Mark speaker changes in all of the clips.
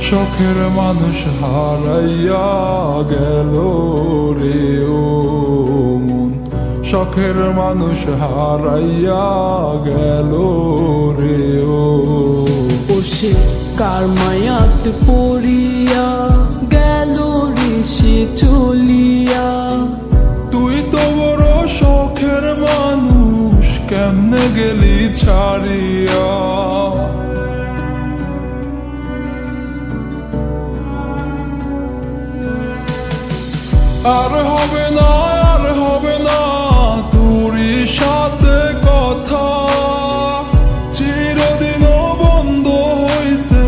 Speaker 1: শখের মানুষ হারাইয়া গেল রে ও মন, শখের মানুষ হারাইয়া গেল রে ও।
Speaker 2: সে কার মায়াত পড়িয়া গেল রে সে চলিয়া।
Speaker 1: তুই তো বড় শখের মানুষ, কেমনে গেলি ছাড়িয়া। আর হবে না, আর হবে না তোরই সাথে কথা, চিরদিনও বন্ধ হইছে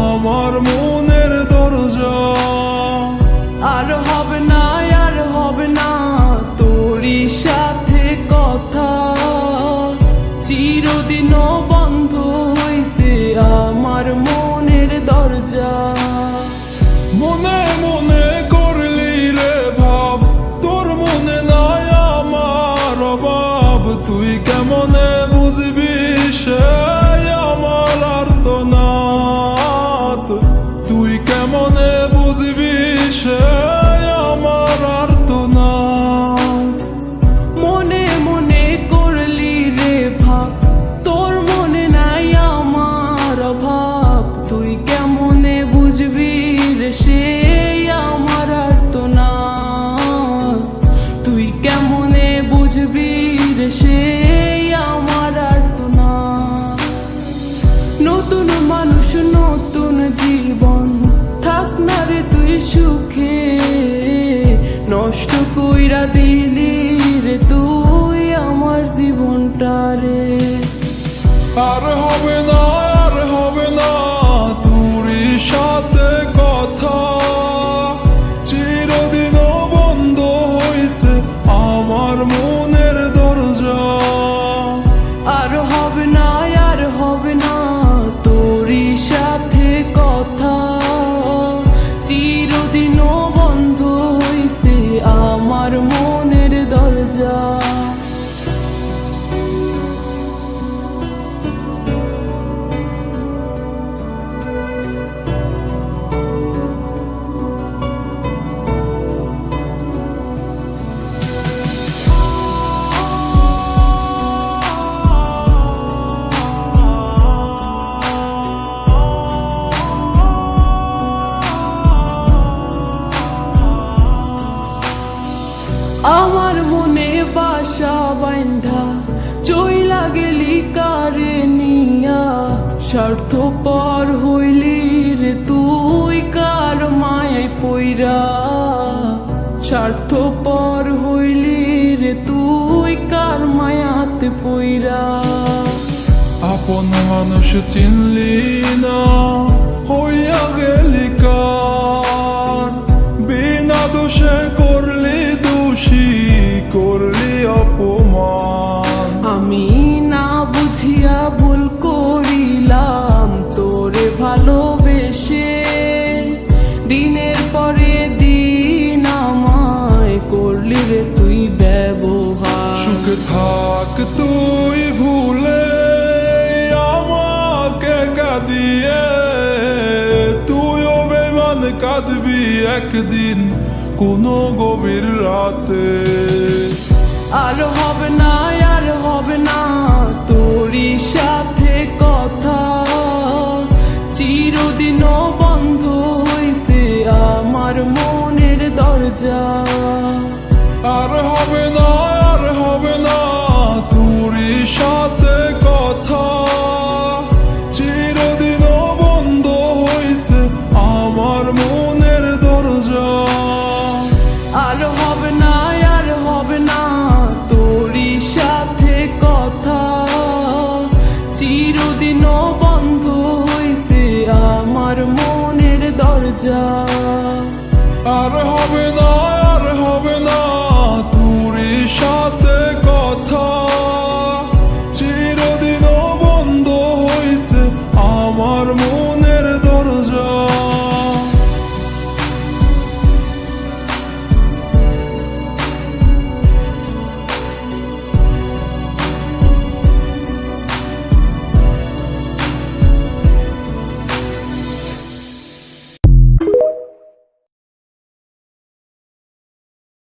Speaker 1: আমার মনের দরজা।
Speaker 2: আর হবে না, আর হবে না তোরই সাথে কথা, চিরদিনও বন্ধ হইছে আমার মনের দরজা।
Speaker 1: মনে মনে করলি রে ভাব, তোর মনে নাই আমার অভাব। তুই কেমনে বুঝবি সে আমার আর্তনাদ, তুই কেমনে বুঝবি সে আমার আর্তনাদ।
Speaker 2: মনে মনে করলি রে ভাব, তোর মনে নাই আমার অভাব। তুই কেমনে বুঝবি রে সে আমার আর্তনাদ, তুই কেমনে বুঝবি রে সে আমার আর্তনাদ। নতুন মানুষ নতুন জীবন, থাক না রে তুই সুখে, নষ্ট কইরা দিলি রে তুই আমার জীবনটা রে।
Speaker 1: আর হবে না, আর হবে না তোরই সাথে কথা, চিরদিনও বন্ধ হইছে আমার মনের দরজা।
Speaker 2: আর হবে না, আর হবে না তোরই সাথে কথা, চিরদিনও বন্ধ হইছে আমার মনের দরজা। আমার মনে বাসা বাইন্ধা চইলা গেলি কারে নিয়া, স্বার্থপর হইলি রে তুই কার মায়ায় পইরা। স্বার্থপর হইলি রে তুই কার মায়াতে পইরা।
Speaker 1: আপন মানুষ চিনলি না, হইয়া গেলি কার, বিনা দোষে করলি দোষী, করলি অপমান।
Speaker 2: আমি না বুঝিয়া ভুল করিলাম তোরে ভালোবেসে, দিনের পরে দিন আমায় করলি রে তুই ব্যবহার।
Speaker 1: সুখে থাক তুই ভুলে আমাকে কাঁদিয়ে, তুইও বেমান কাঁদবি একদিন কোনো গভীর রাতে।
Speaker 2: আর হবে না, আর হবে না তোরই সাথে কথা, চিরদিনও বন্ধ হইছে আমার মনের দরজা।
Speaker 1: আর হবে না, আর হবে না তোরই সাথে কথা, চিরদিনও বন্ধ হইছে আমার মনের দরজা।
Speaker 2: আর হবে না, আর হবে না তোরই সাথে কথা, চিরদিনও বন্ধ হইছে আমার মনের দরজা।
Speaker 1: আর হবে না, আর হবে না তোরই সাথে কথা, চিরদিনও বন্ধ হইছে আমার